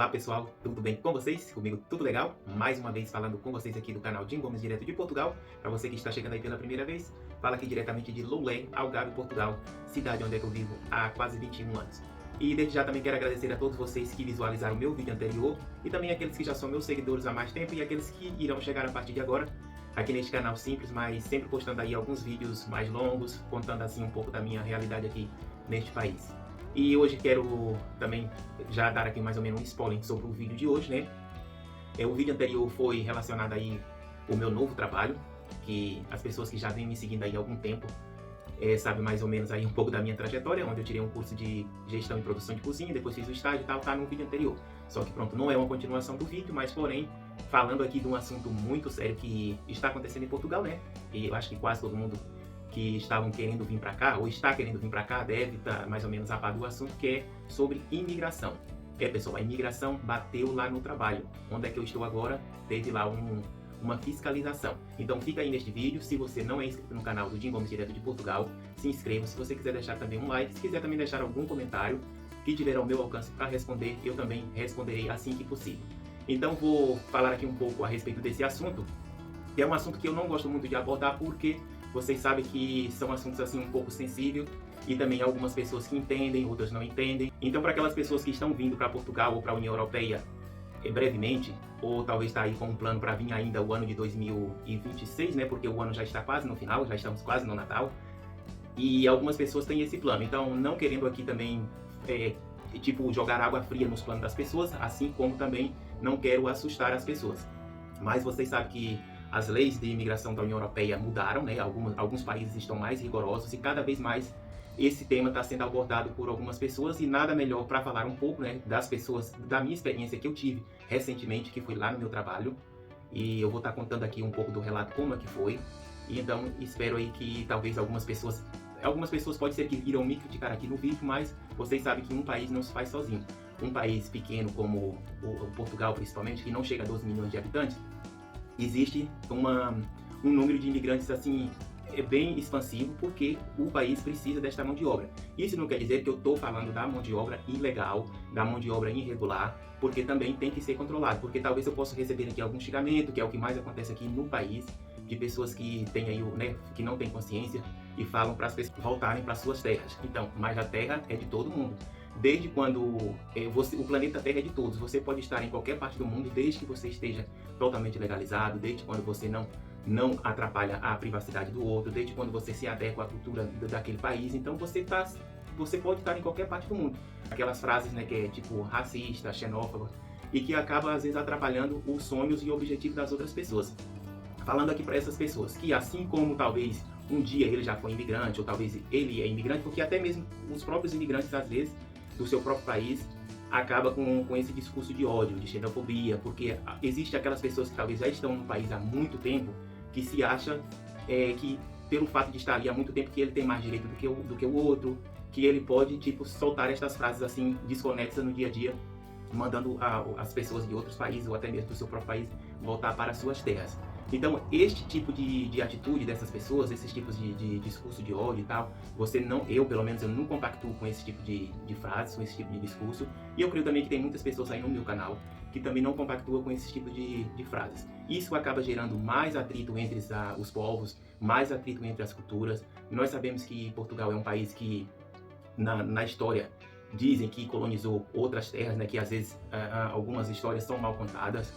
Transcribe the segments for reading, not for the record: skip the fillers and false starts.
Olá pessoal, tudo bem com vocês? Comigo tudo legal? Mais uma vez falando com vocês aqui do canal Jim Gomes, direto de Portugal. Para você que está chegando aí pela primeira vez, fala aqui diretamente de Loulé, Algarve, Portugal, cidade onde é que eu vivo há quase 21 anos. E desde já também quero agradecer a todos vocês que visualizaram o meu vídeo anterior e também aqueles que já são meus seguidores há mais tempo e aqueles que irão chegar a partir de agora aqui neste canal simples, mas sempre postando aí alguns vídeos mais longos, contando assim um pouco da minha realidade aqui neste país. E hoje quero também já dar aqui mais ou menos um spoiler sobre o vídeo de hoje, né? O vídeo anterior foi relacionado aí ao meu novo trabalho, que as pessoas que já vêm me seguindo aí há algum tempo sabem mais ou menos aí um pouco da minha trajetória, onde eu tirei um curso de gestão e produção de cozinha, depois fiz o estágio e tal, tá no vídeo anterior. Só que pronto, não é uma continuação do vídeo, mas porém, falando aqui de um assunto muito sério que está acontecendo em Portugal, né? E eu acho que quase todo mundo que estavam querendo vir para cá, ou está querendo vir para cá, deve estar mais ou menos a par do assunto, que é sobre imigração. Pessoal, a imigração bateu lá no trabalho. Onde é que eu estou agora? Teve lá uma fiscalização. Então fica aí neste vídeo. Se você não é inscrito no canal do Jim Gomes direto de Portugal, se inscreva. Se você quiser deixar também um like, se quiser também deixar algum comentário que tiver ao meu alcance para responder, eu também responderei assim que possível. Então vou falar aqui um pouco a respeito desse assunto, que é um assunto que eu não gosto muito de abordar, porque vocês sabem que são assuntos assim um pouco sensíveis e também algumas pessoas que entendem, outras não entendem. Então, para aquelas pessoas que estão vindo para Portugal ou para a União Europeia brevemente, ou talvez está aí com um plano para vir ainda o ano de 2026, né? Porque o ano já está quase no final, já estamos quase no Natal. E algumas pessoas têm esse plano. Então, não querendo aqui também jogar água fria nos planos das pessoas, assim como também não quero assustar as pessoas. Mas vocês sabem que as leis de imigração da União Europeia mudaram, né? Alguns países estão mais rigorosos e cada vez mais esse tema está sendo abordado por algumas pessoas, e nada melhor para falar um pouco, né, das pessoas, da minha experiência que eu tive recentemente, que foi lá no meu trabalho, e eu vou estar contando aqui um pouco do relato como é que foi. E então espero aí que talvez algumas pessoas pode ser que irão me criticar aqui no vídeo, mas vocês sabem que um país não se faz sozinho. Um país pequeno como o Portugal, principalmente, que não chega a 12 milhões de habitantes, existe um número de imigrantes assim bem expansivo, porque o país precisa desta mão de obra. Isso não quer dizer que eu estou falando da mão de obra ilegal, da mão de obra irregular, porque também tem que ser controlado, porque talvez eu possa receber aqui algum xingamento, que é o que mais acontece aqui no país, de pessoas que têm aí, né, que não têm consciência e falam para as pessoas voltarem para suas terras. Então, mas a terra é de todo mundo. Desde quando o planeta Terra é de todos, você pode estar em qualquer parte do mundo, desde que você esteja totalmente legalizado, desde quando você não atrapalha a privacidade do outro, desde quando você se adequa à cultura daquele país. Então você pode estar em qualquer parte do mundo. Aquelas frases, né, que é tipo racista, xenófoba, e que acaba às vezes atrapalhando os sonhos e objetivos das outras pessoas. Falando aqui para essas pessoas que, assim como talvez um dia ele já foi imigrante, ou talvez ele é imigrante, porque até mesmo os próprios imigrantes às vezes do seu próprio país acaba com esse discurso de ódio, de xenofobia, porque existe aquelas pessoas que talvez já estão no país há muito tempo, que se acha que pelo fato de estar ali há muito tempo, que ele tem mais direito do que o outro, que ele pode soltar estas frases assim desconexas no dia a dia, mandando as pessoas de outros países ou até mesmo do seu próprio país voltar para suas terras. Então, este tipo de atitude dessas pessoas, esses tipos de discurso de ódio e tal, eu pelo menos, eu não compactuo com esse tipo de frases, com esse tipo de discurso. E eu creio também que tem muitas pessoas aí no meu canal que também não compactuam com esse tipo de frases. Isso acaba gerando mais atrito entre os povos, mais atrito entre as culturas. Nós sabemos que Portugal é um país que, na história, dizem que colonizou outras terras, né, que às vezes algumas histórias são mal contadas.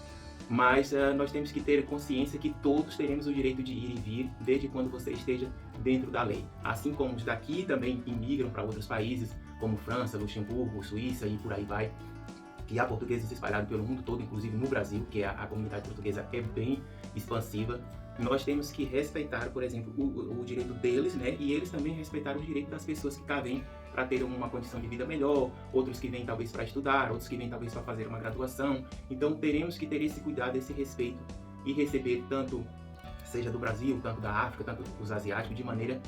Mas nós temos que ter consciência que todos teremos o direito de ir e vir, desde quando você esteja dentro da lei. Assim como os daqui também imigram para outros países, como França, Luxemburgo, Suíça e por aí vai, que há portugueses espalhados pelo mundo todo, inclusive no Brasil, que a comunidade portuguesa é bem expansiva. Nós temos que respeitar, por exemplo, o direito deles, né? E eles também respeitar o direito das pessoas que cá vêm para ter uma condição de vida melhor, outros que vêm talvez para estudar, outros que vêm talvez para fazer uma graduação. Então teremos que ter esse cuidado, esse respeito e receber tanto, seja do Brasil, tanto da África, tanto dos asiáticos, de maneira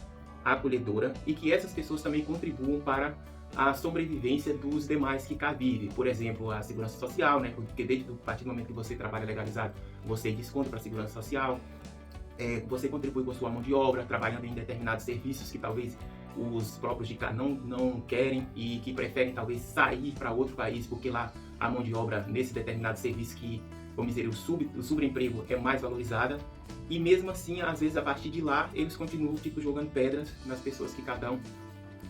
acolhedora, e que essas pessoas também contribuam para a sobrevivência dos demais que cá vivem. Por exemplo, a segurança social, né? Porque desde a partir do momento que você trabalha legalizado, você desconta para a segurança social, você contribui com a sua mão de obra, trabalhando em determinados serviços que talvez os próprios de cá não querem e que preferem talvez sair para outro país, porque lá a mão de obra nesse determinado serviço que, vamos dizer, o subemprego é mais valorizada. E mesmo assim, às vezes, a partir de lá, eles continuam, tipo, jogando pedras nas pessoas que cá estão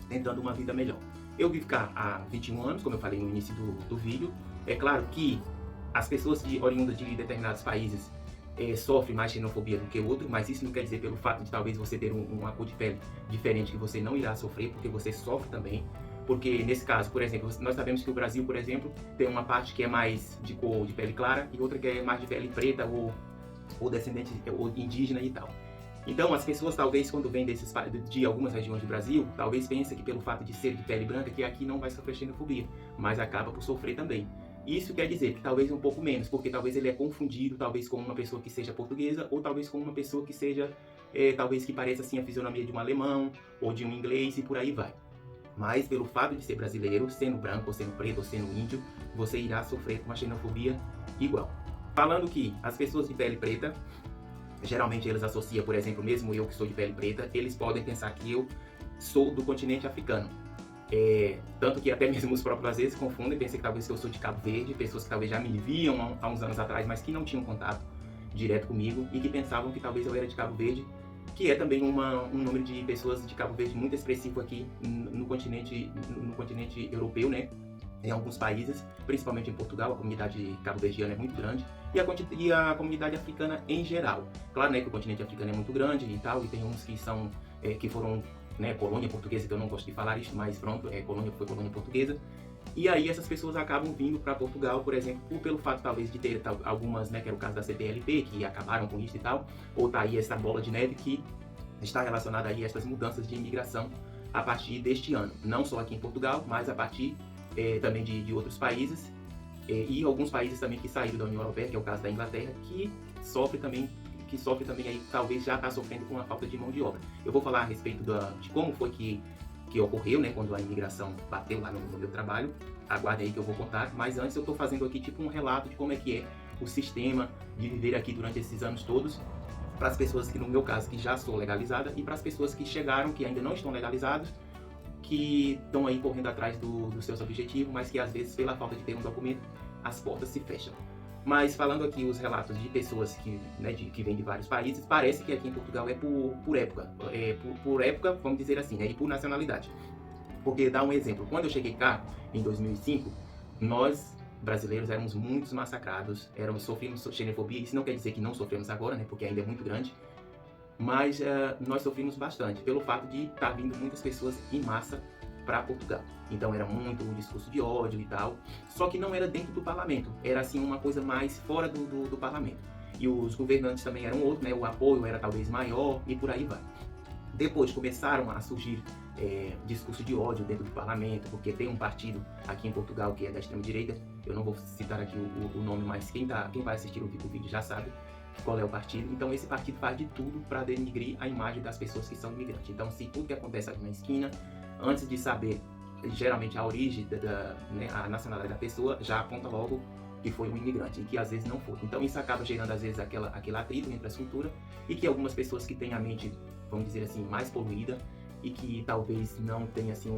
tentando uma vida melhor. Eu vivo cá há 21 anos, como eu falei no início do vídeo. É claro que as pessoas oriundas de determinados países sofrem mais xenofobia do que outro, mas isso não quer dizer pelo fato de talvez você ter uma cor de pele diferente que você não irá sofrer, porque você sofre também. Porque nesse caso, por exemplo, nós sabemos que o Brasil, por exemplo, tem uma parte que é mais de cor de pele clara e outra que é mais de pele preta ou descendente ou indígena e tal. Então, as pessoas talvez quando vêm de algumas regiões do Brasil, talvez pensem que pelo fato de ser de pele branca, que aqui não vai sofrer xenofobia, mas acaba por sofrer também. Isso quer dizer que talvez um pouco menos, porque talvez ele é confundido, talvez com uma pessoa que seja portuguesa, ou talvez com uma pessoa que seja, talvez que pareça assim a fisionomia de um alemão, ou de um inglês, e por aí vai. Mas pelo fato de ser brasileiro, sendo branco, ou sendo preto, ou sendo índio, você irá sofrer com uma xenofobia igual. Falando que as pessoas de pele preta, geralmente eles associam, por exemplo, mesmo eu que sou de pele preta, eles podem pensar que eu sou do continente africano. Tanto que até mesmo os próprios às vezes confundem, pensam que talvez eu sou de Cabo Verde, pessoas que talvez já me viam há uns anos atrás, mas que não tinham contato direto comigo e que pensavam que talvez eu era de Cabo Verde, que é também um número de pessoas de Cabo Verde muito expressivo aqui no continente europeu, né? Em alguns países, principalmente em Portugal, a comunidade cabo-verdiana é muito grande, e a comunidade africana em geral. Claro, né, que o continente africano é muito grande e tal, e tem uns que são, que foram, né, colônia portuguesa, que eu não gosto de falar isso, mas pronto, foi colônia portuguesa. E aí essas pessoas acabam vindo para Portugal, por exemplo, pelo fato talvez de ter algumas, né, que era o caso da CPLP, que acabaram com isso e tal, ou tá aí essa bola de neve que está relacionada aí a essas mudanças de imigração a partir deste ano. Não só aqui em Portugal, mas a partir também de outros países, e alguns países também que saíram da União Europeia, que é o caso da Inglaterra, que sofre também aí, talvez já está sofrendo com a falta de mão de obra. Eu vou falar a respeito de como foi que ocorreu, né, quando a imigração bateu lá no meu trabalho. Aguardem aí que eu vou contar, mas antes eu estou fazendo aqui tipo um relato de como é que é o sistema de viver aqui durante esses anos todos, para as pessoas que, no meu caso, que já sou legalizada, e para as pessoas que chegaram, que ainda não estão legalizados, que estão aí correndo atrás dos seus objetivos, mas que às vezes, pela falta de ter um documento, as portas se fecham. Mas falando aqui os relatos de pessoas que, né, que vêm de vários países, parece que aqui em Portugal é por época. Por época, vamos dizer assim, né, e por nacionalidade. Porque, dá um exemplo, quando eu cheguei cá, em 2005, nós, brasileiros, éramos muito massacrados, sofríamos xenofobia. Isso não quer dizer que não sofremos agora, né, porque ainda é muito grande. Mas nós sofrimos bastante pelo fato de estar vindo muitas pessoas em massa para Portugal. Então era muito um discurso de ódio e tal, só que não era dentro do parlamento, era assim uma coisa mais fora do parlamento. E os governantes também eram outros, né? O apoio era talvez maior e por aí vai. Depois começaram a surgir discurso de ódio dentro do parlamento, porque tem um partido aqui em Portugal que é da extrema-direita, eu não vou citar aqui o nome, mas quem vai assistir o vídeo já sabe qual é o partido. Então esse partido faz de tudo para denigrir a imagem das pessoas que são imigrantes. Então, se tudo que acontece ali na esquina, antes de saber geralmente a origem, né, a nacionalidade da pessoa, já aponta logo que foi um imigrante, e que às vezes não foi. Então isso acaba gerando às vezes aquele atrito entre as culturas, e que algumas pessoas que têm a mente, vamos dizer assim, mais poluída, e que talvez não tenha assim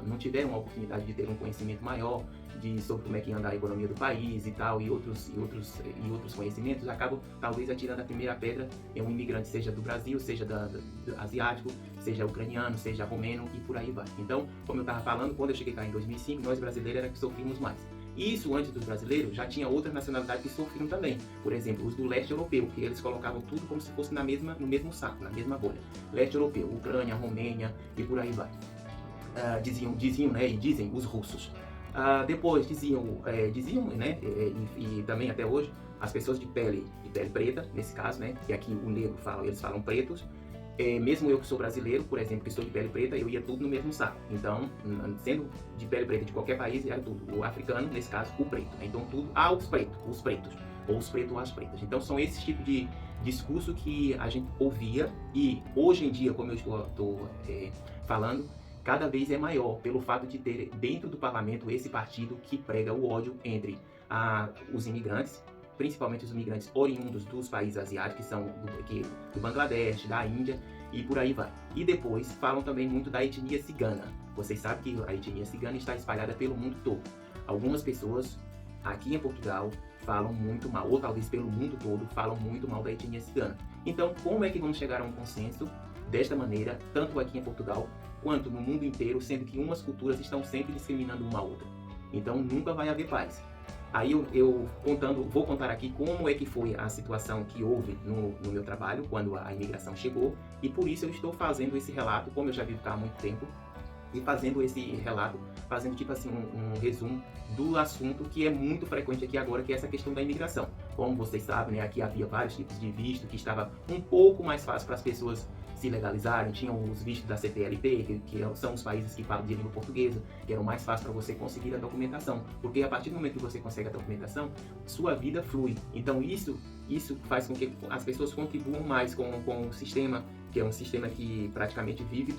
não tiveram a oportunidade de ter um conhecimento maior sobre como é que anda a economia do país e tal, e outros conhecimentos, acabam talvez atirando a primeira pedra em um imigrante, seja do Brasil, seja do asiático, seja ucraniano, seja romeno e por aí vai. Então, como eu estava falando, quando eu cheguei cá em 2005, nós brasileiros era que sofrimos mais. E isso, antes dos brasileiros, já tinha outras nacionalidades que sofriam também. Por exemplo, os do leste europeu, que eles colocavam tudo como se fosse no mesmo saco, na mesma bolha. Leste europeu, Ucrânia, Romênia e por aí vai. Diziam, né, e dizem os russos. Depois diziam, né, e também até hoje, as pessoas de pele preta, nesse caso, né, que aqui o negro eles falam pretos. Mesmo eu que sou brasileiro, por exemplo, que sou de pele preta, eu ia tudo no mesmo saco. Então, sendo de pele preta de qualquer país, era tudo. O africano, nesse caso, o preto. Então, tudo os pretos, ou os pretos ou as pretas. Então, são esses tipos de discurso que a gente ouvia, e hoje em dia, como eu estou falando, cada vez é maior, pelo fato de ter dentro do parlamento esse partido que prega o ódio entre os imigrantes, principalmente os imigrantes oriundos dos países asiáticos, que são do Bangladesh, da Índia e por aí vai. E depois falam também muito da etnia cigana. Vocês sabem que a etnia cigana está espalhada pelo mundo todo. Algumas pessoas aqui em Portugal falam muito mal, ou talvez pelo mundo todo, falam muito mal da etnia cigana. Então, como é que vamos chegar a um consenso desta maneira, tanto aqui em Portugal, quanto no mundo inteiro, sendo que umas culturas estão sempre discriminando uma a outra? Então, nunca vai haver paz. Aí vou contar aqui como é que foi a situação que houve no meu trabalho, quando a imigração chegou, e por isso eu estou fazendo esse relato, como eu já vivo cá há muito tempo, e fazendo esse relato, fazendo tipo assim um resumo do assunto que é muito frequente aqui agora, que é essa questão da imigração. Como vocês sabem, né, aqui havia vários tipos de visto, que estava um pouco mais fácil para as pessoas se legalizarem. Tinham os vistos da CTLP, que são os países que falam de língua portuguesa, que eram mais fáceis para você conseguir a documentação, porque a partir do momento que você consegue a documentação, sua vida flui. Então isso faz com que as pessoas contribuam mais com o sistema, que é um sistema que praticamente vive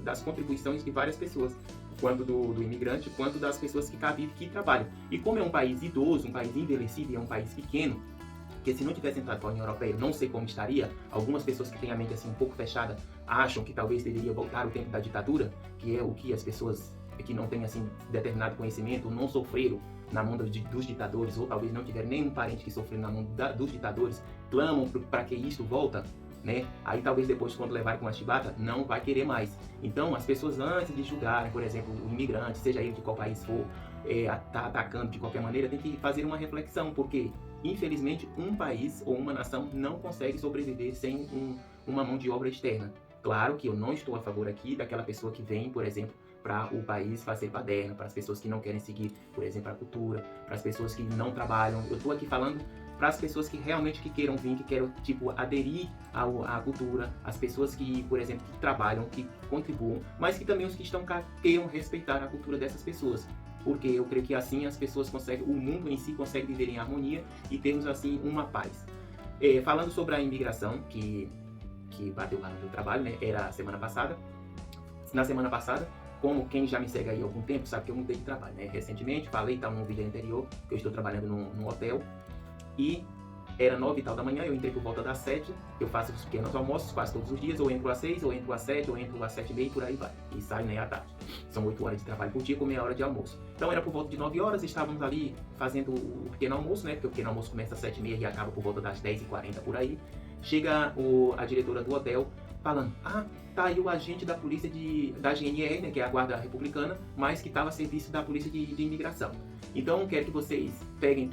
das contribuições de várias pessoas, quanto do imigrante, quanto das pessoas que cá vivem, que trabalham. E como é um país idoso, um país envelhecido e é um país pequeno, que se não tivesse entrado para a União Europeia, não sei como estaria. Algumas pessoas que têm a mente assim um pouco fechada acham que talvez deveria voltar o tempo da ditadura, que é o que as pessoas que não têm assim determinado conhecimento, não sofreram na mão dos ditadores, ou talvez não tiveram nenhum parente que sofreu na mão dos ditadores, clamam para que isso volta, né? Aí talvez depois, quando levarem com a chibata, não vai querer mais. Então, as pessoas, antes de julgarem, por exemplo, o imigrante, seja ele de qual país for, tá atacando de qualquer maneira, tem que fazer uma reflexão, porque infelizmente um país ou uma nação não consegue sobreviver sem uma mão de obra externa. Claro que eu não estou a favor aqui daquela pessoa que vem, por exemplo, para o país fazer baderna, para as pessoas que não querem seguir, por exemplo, a cultura, para as pessoas que não trabalham. Eu estou aqui falando para as pessoas que realmente queiram vir, que queiram tipo aderir à cultura, as pessoas que, por exemplo, que trabalham, que contribuam, mas que também os que estão cá queiram respeitar a cultura dessas pessoas. Porque eu creio que assim as pessoas conseguem, o mundo em si consegue viver em harmonia e termos assim uma paz. Falando sobre a imigração, que bateu lá no meu trabalho, né, era a semana passada. Na semana passada, como quem já me segue aí há algum tempo sabe que eu mudei de trabalho, né? Recentemente, falei num vídeo anterior, que eu estou trabalhando num hotel, e era 9 e tal da manhã, eu entrei por volta das 7, eu faço os pequenos almoços quase todos os dias, ou entro às 6, ou entro às 7, ou entro às 7h30 e por aí vai. E saio, né, à tarde. São 8 horas de trabalho por dia com meia hora de almoço. Então era por volta de 9 horas, estávamos ali fazendo o pequeno almoço, né, porque o pequeno almoço começa às 7h30 e acaba por volta das 10h40 por aí. Chega a diretora do hotel falando, tá aí o agente da polícia da GNR, né, que é a guarda republicana, mas que estava a serviço da polícia de imigração. Então quero que vocês peguem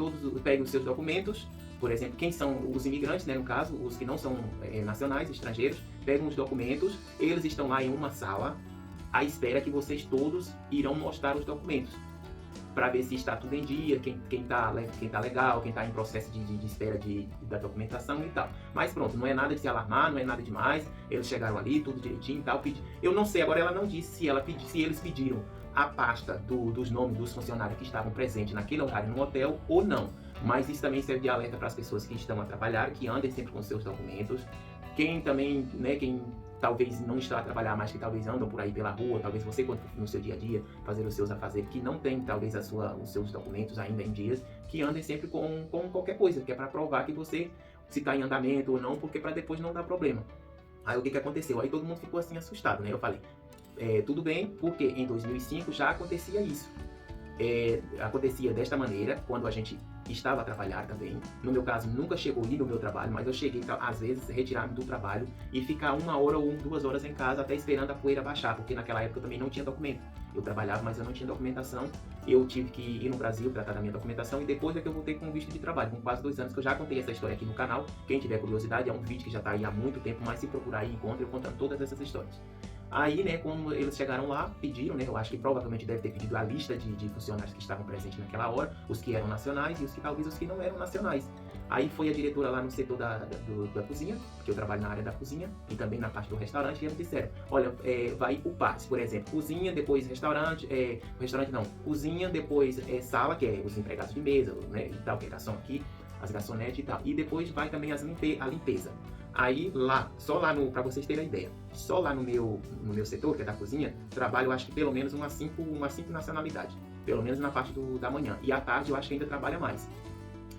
os seus documentos, por exemplo, quem são os imigrantes, né, no caso, os que não são nacionais, estrangeiros, pegam os documentos, eles estão lá em uma sala, à espera que vocês todos irão mostrar os documentos, para ver se está tudo em dia, quem tá legal, quem está em processo de espera da documentação e tal. Mas pronto, não é nada de se alarmar, não é nada demais, eles chegaram ali, tudo direitinho e tal. Eu não sei, agora ela não disse se eles pediram a pasta dos nomes dos funcionários que estavam presentes naquele horário no hotel ou não. Mas isso também serve de alerta para as pessoas que estão a trabalhar, que andem sempre com seus documentos. Quem também, né, quem talvez não está a trabalhar, mas que talvez andam por aí pela rua, talvez você no seu dia a dia fazer os seus afazeres, que não tem talvez os seus documentos ainda em dias, que andem sempre com qualquer coisa, que é para provar que você se está em andamento ou não, porque para depois não dar problema. Aí o que aconteceu? Aí todo mundo ficou assim assustado, né? Eu falei, tudo bem, porque em 2005 já acontecia isso. Acontecia desta maneira, quando a gente estava a trabalhar também. No meu caso, nunca chegou ali no meu trabalho, mas eu cheguei, às vezes, retirar-me do trabalho e ficar 1 hora ou 2 horas em casa até esperando a poeira baixar, porque naquela época eu também não tinha documento. Eu trabalhava, mas eu não tinha documentação. Eu tive que ir no Brasil para tratar da minha documentação e depois é que eu voltei com um visto de trabalho, com quase 2 anos, que eu já contei essa história aqui no canal. Quem tiver curiosidade, é um vídeo que já está aí há muito tempo, mas se procurar aí, encontra eu contando todas essas histórias. Aí, né, quando eles chegaram lá, pediram, né, eu acho que provavelmente deve ter pedido a lista de funcionários que estavam presentes naquela hora, os que eram nacionais e talvez os que não eram nacionais. Aí foi a diretora lá no setor da cozinha, porque eu trabalho na área da cozinha, e também na parte do restaurante, e eles disseram, olha, vai por partes, por exemplo, cozinha, depois restaurante, restaurante não, cozinha, depois sala, que é os empregados de mesa, né, e tal, que é garçom aqui, as garçonetes e tal, e depois vai também a limpeza. Aí lá, só lá para vocês terem a ideia, só lá no meu setor, que é da cozinha, trabalho, eu acho que pelo menos umas 5 nacionalidades, pelo menos na parte da manhã, e à tarde eu acho que ainda trabalha mais.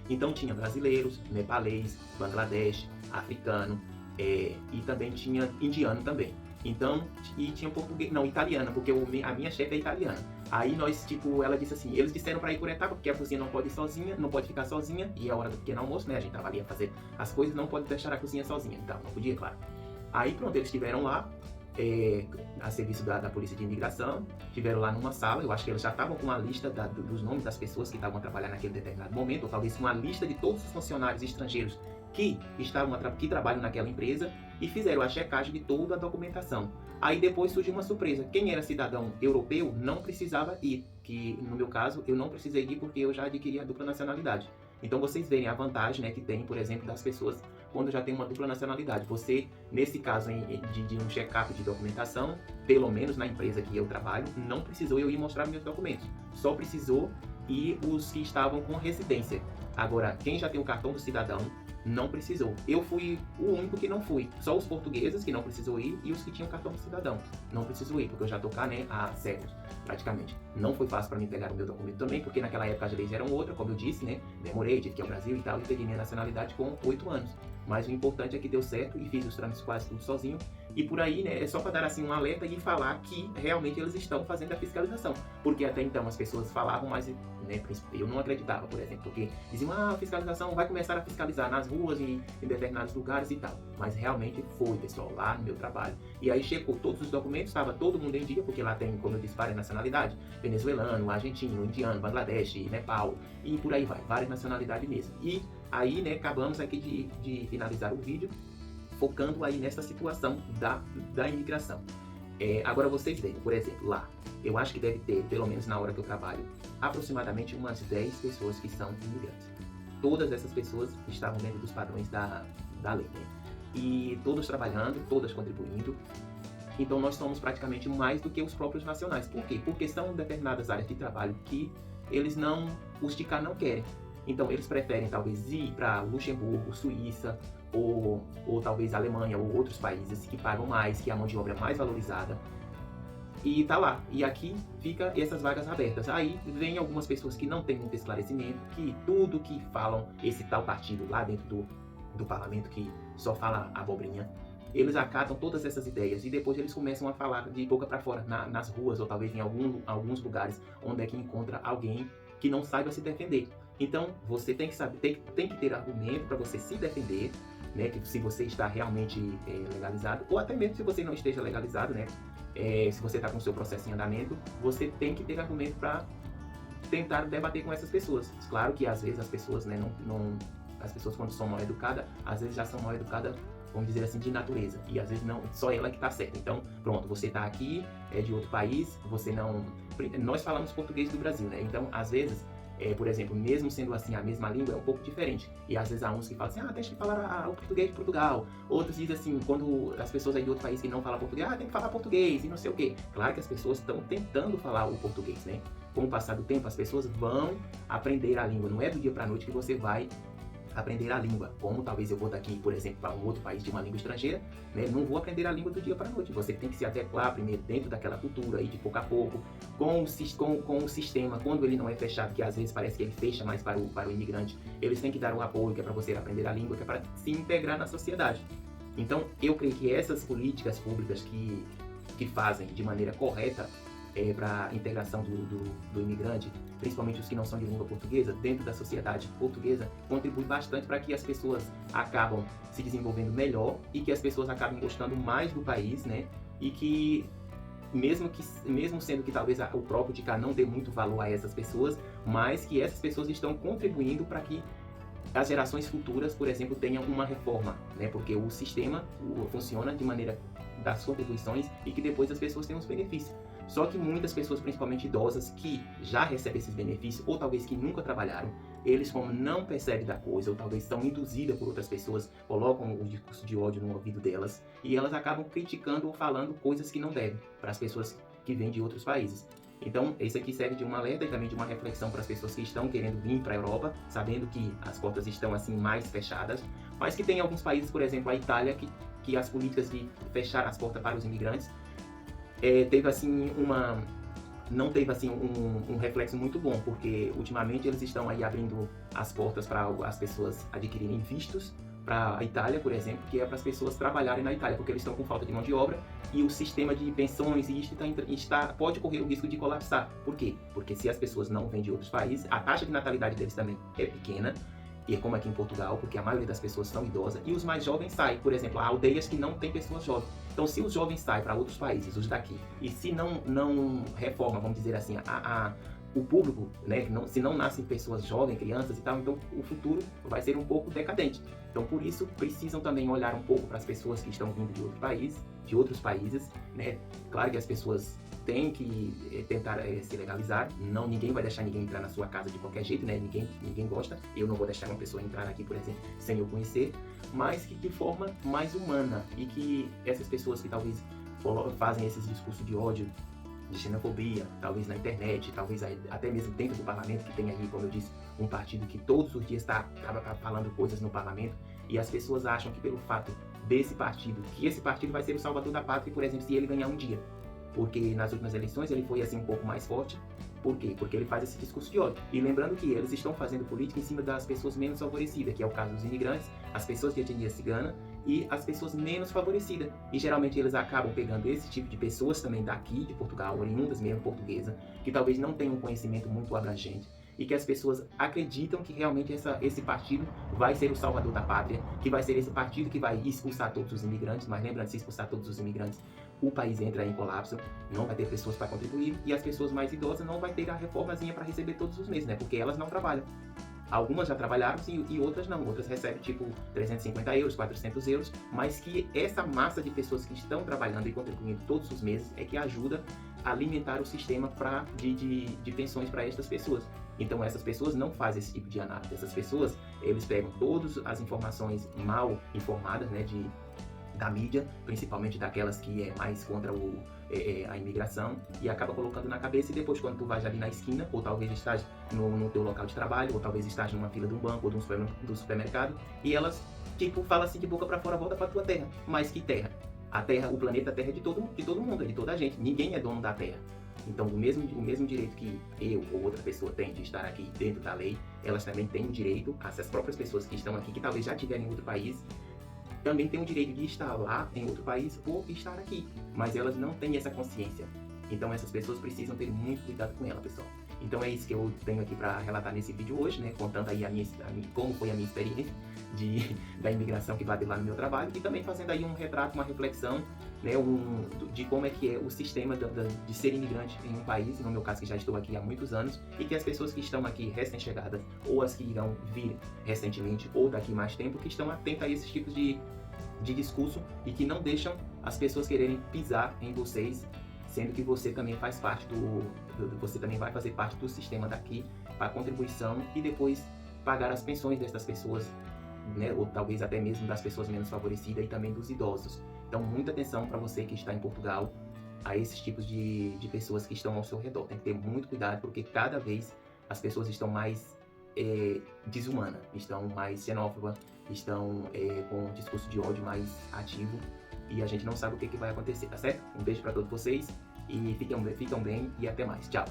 Então tinha brasileiros, nepalês, Bangladesh, africano, e também tinha indiano também. Então, e tinha português, não, italiana, porque a minha chefe é italiana. Aí nós, tipo, ela disse assim, eles disseram pra ir por etapa, porque a cozinha não pode ir sozinha, não pode ficar sozinha, e é a hora do pequeno almoço, né, a gente tava ali a fazer as coisas, não pode deixar a cozinha sozinha, então, não podia, claro. Aí pronto, eles estiveram lá, a serviço da Polícia de Imigração, estiveram lá numa sala, eu acho que eles já estavam com uma lista dos nomes das pessoas que estavam a trabalhar naquele determinado momento, ou talvez uma lista de todos os funcionários estrangeiros que trabalham naquela empresa, e fizeram a checagem de toda a documentação. Aí depois surgiu uma surpresa, quem era cidadão europeu não precisava ir, que no meu caso eu não precisei ir porque eu já adquiri a dupla nacionalidade. Então vocês veem a vantagem, né, que tem, por exemplo, das pessoas quando já tem uma dupla nacionalidade. Você, nesse caso de um check-up de documentação, pelo menos na empresa que eu trabalho, não precisou eu ir mostrar meus documentos. Só precisou ir os que estavam com residência. Agora, quem já tem o cartão do cidadão, não precisou. Eu fui o único que não fui. Só os portugueses que não precisou ir e os que tinham cartão de cidadão. Não precisou ir, porque eu já tô cá, né, há séculos, praticamente. Não foi fácil para mim pegar o meu documento também, porque naquela época as leis eram outras, como eu disse, né, demorei, tive que ir ao Brasil e tal, e peguei minha nacionalidade com 8 anos. Mas o importante é que deu certo e fiz os trâmites quase tudo sozinho. E por aí, né, é só para dar assim um alerta e falar que realmente eles estão fazendo a fiscalização. Porque até então as pessoas falavam, mas né, eu não acreditava, por exemplo, porque diziam, a fiscalização vai começar a fiscalizar nas ruas e em determinados lugares e tal. Mas realmente foi, pessoal, lá no meu trabalho. E aí checou todos os documentos, estava todo mundo em dia, porque lá tem, como eu disse, várias nacionalidades, venezuelano, argentino, indiano, Bangladesh, Nepal, e por aí vai, várias nacionalidades mesmo. E aí, né, acabamos aqui de finalizar o vídeo, focando aí nessa situação da imigração. Agora vocês veem, por exemplo, lá, eu acho que deve ter, pelo menos na hora que eu trabalho, aproximadamente umas 10 pessoas que são imigrantes. Todas essas pessoas estavam dentro dos padrões da lei, né? E todos trabalhando, todas contribuindo. Então nós somos praticamente mais do que os próprios nacionais. Por quê? Porque são determinadas áreas de trabalho que eles não, os de cá não querem. Então eles preferem talvez ir para Luxemburgo, Suíça, ou talvez Alemanha ou outros países que pagam mais, que a mão de obra é mais valorizada, e tá lá. E aqui fica essas vagas abertas. Aí vem algumas pessoas que não têm muito esclarecimento, que tudo que falam esse tal partido lá dentro do parlamento, que só fala abobrinha, eles acatam todas essas ideias e depois eles começam a falar de boca para fora, nas ruas ou talvez em alguns lugares onde é que encontra alguém que não saiba se defender. Então você tem que saber, tem que ter argumento para você se defender, né, que se você está realmente legalizado, ou até mesmo se você não esteja legalizado, né, se você está com o seu processo em andamento, você tem que ter argumento para tentar debater com essas pessoas. Claro que às vezes as pessoas, né, as pessoas quando são mal educadas, às vezes já são mal educadas, vamos dizer assim, de natureza, e às vezes não, só ela que está certa. Então, pronto, você está aqui, é de outro país, você não... Nós falamos português do Brasil, né, então às vezes, por exemplo, mesmo sendo assim a mesma língua, é um pouco diferente. E às vezes há uns que falam assim, tem que falar o português de Portugal. Outros dizem assim, quando as pessoas aí de outro país que não falam português, tem que falar português e não sei o quê. Claro que as pessoas estão tentando falar o português, né? Com o passar do tempo, as pessoas vão aprender a língua. Não é do dia para a noite que você vai aprender a língua, como talvez eu vou daqui, por exemplo, para um outro país de uma língua estrangeira, né? Não vou aprender a língua do dia para a noite. Você tem que se adequar primeiro dentro daquela cultura, aí de pouco a pouco, com o sistema, quando ele não é fechado, que às vezes parece que ele fecha mais para o imigrante, eles têm que dar um apoio, que é para você aprender a língua, que é para se integrar na sociedade. Então, eu creio que essas políticas públicas que fazem de maneira correta para a integração do imigrante, principalmente os que não são de língua portuguesa, dentro da sociedade portuguesa, contribui bastante para que as pessoas acabam se desenvolvendo melhor e que as pessoas acabem gostando mais do país, né? E que mesmo sendo que talvez o próprio de cá não dê muito valor a essas pessoas, mas que essas pessoas estão contribuindo para que as gerações futuras, por exemplo, tenham uma reforma, né? Porque o sistema funciona de maneira das contribuições e que depois as pessoas tenham os benefícios. Só que muitas pessoas, principalmente idosas, que já recebem esses benefícios, ou talvez que nunca trabalharam, eles como não percebem da coisa, ou talvez são induzidas por outras pessoas, colocam o discurso de ódio no ouvido delas, e elas acabam criticando ou falando coisas que não devem para as pessoas que vêm de outros países. Então, isso aqui serve de um alerta e também de uma reflexão para as pessoas que estão querendo vir para a Europa, sabendo que as portas estão assim mais fechadas, mas que tem alguns países, por exemplo, a Itália, que as políticas de fechar as portas para os imigrantes teve assim não teve assim um reflexo muito bom, porque ultimamente eles estão aí abrindo as portas para as pessoas adquirirem vistos para a Itália, por exemplo, que é para as pessoas trabalharem na Itália, porque eles estão com falta de mão de obra e o sistema de pensões e isso pode correr o risco de colapsar. Por quê? Porque se as pessoas não vêm de outros países, a taxa de natalidade deles também é pequena, e é como aqui em Portugal, porque a maioria das pessoas são idosas, e os mais jovens saem. Por exemplo, há aldeias que não tem pessoas jovens. Então, se os jovens saem para outros países, os daqui, e se não reforma, vamos dizer assim, o público, né, se não nascem pessoas jovens, crianças e tal, então o futuro vai ser um pouco decadente. Então, por isso, precisam também olhar um pouco para as pessoas que estão vindo de outros países, né? Claro que as pessoas têm que tentar se legalizar, ninguém vai deixar ninguém entrar na sua casa de qualquer jeito, né? Ninguém gosta, eu não vou deixar uma pessoa entrar aqui, por exemplo, sem eu conhecer, mas que de forma mais humana, e que essas pessoas que talvez fazem esses discursos de ódio, de xenofobia, talvez na internet, talvez até mesmo dentro do parlamento, que tem aí, como eu disse, um partido que todos os dias está falando coisas no parlamento, e as pessoas acham que pelo fato desse partido, que esse partido vai ser o salvador da pátria, por exemplo, se ele ganhar um dia. Porque nas últimas eleições ele foi assim um pouco mais forte. Por quê? Porque ele faz esse discurso de ódio. E lembrando que eles estão fazendo política em cima das pessoas menos favorecidas, que é o caso dos imigrantes, as pessoas de etnia cigana e as pessoas menos favorecidas. E geralmente eles acabam pegando esse tipo de pessoas também daqui de Portugal, oriundas mesmo portuguesas, que talvez não tenham um conhecimento muito abrangente, e que as pessoas acreditam que realmente esse partido vai ser o salvador da pátria, que vai ser esse partido que vai expulsar todos os imigrantes, mas lembrando, se expulsar todos os imigrantes, o país entra em colapso, não vai ter pessoas para contribuir, e as pessoas mais idosas não vai ter a reformazinha para receber todos os meses, né? Porque elas não trabalham. Algumas já trabalharam e outras não. Outras recebem tipo 350 euros, 400 euros, mas que essa massa de pessoas que estão trabalhando e contribuindo todos os meses é que ajuda a alimentar o sistema de pensões para estas pessoas. Então essas pessoas não fazem esse tipo de análise. Essas pessoas, eles pegam todas as informações mal informadas, né, da mídia, principalmente daquelas que é mais contra a imigração, e acaba colocando na cabeça, e depois quando tu vais ali na esquina, ou talvez estás no teu local de trabalho, ou talvez estás numa fila de um banco ou do supermercado, e elas tipo falam assim de boca para fora: volta para tua terra. Mas que terra? A terra, o planeta Terra é de todo mundo, é de toda a gente. Ninguém é dono da terra. Então, o mesmo direito que eu ou outra pessoa tem de estar aqui dentro da lei, elas também têm o direito, essas próprias pessoas que estão aqui, que talvez já estiverem em outro país, também têm o direito de estar lá em outro país ou estar aqui, mas elas não têm essa consciência. Então essas pessoas precisam ter muito cuidado com ela, pessoal. Então é isso que eu tenho aqui para relatar nesse vídeo hoje, né? Contando aí como foi a minha experiência da imigração que bateu lá no meu trabalho, e também fazendo aí um retrato, uma reflexão, né? De como é que é o sistema de ser imigrante em um país, no meu caso que já estou aqui há muitos anos, e que as pessoas que estão aqui recém-chegadas, ou as que irão vir recentemente, ou daqui mais tempo, que estão atentas a esses tipos de discurso, e que não deixam as pessoas quererem pisar em vocês, sendo que você também faz parte você também vai fazer parte do sistema daqui, para a contribuição e depois pagar as pensões dessas pessoas, né? Ou talvez até mesmo das pessoas menos favorecidas e também dos idosos. Então, muita atenção para você que está em Portugal a esses tipos de pessoas que estão ao seu redor. Tem que ter muito cuidado, porque cada vez as pessoas estão mais desumanas, estão mais xenófobas, estão com um discurso de ódio mais ativo, e a gente não sabe o que vai acontecer, tá certo? Um beijo para todos vocês, e fiquem bem, e até mais. Tchau!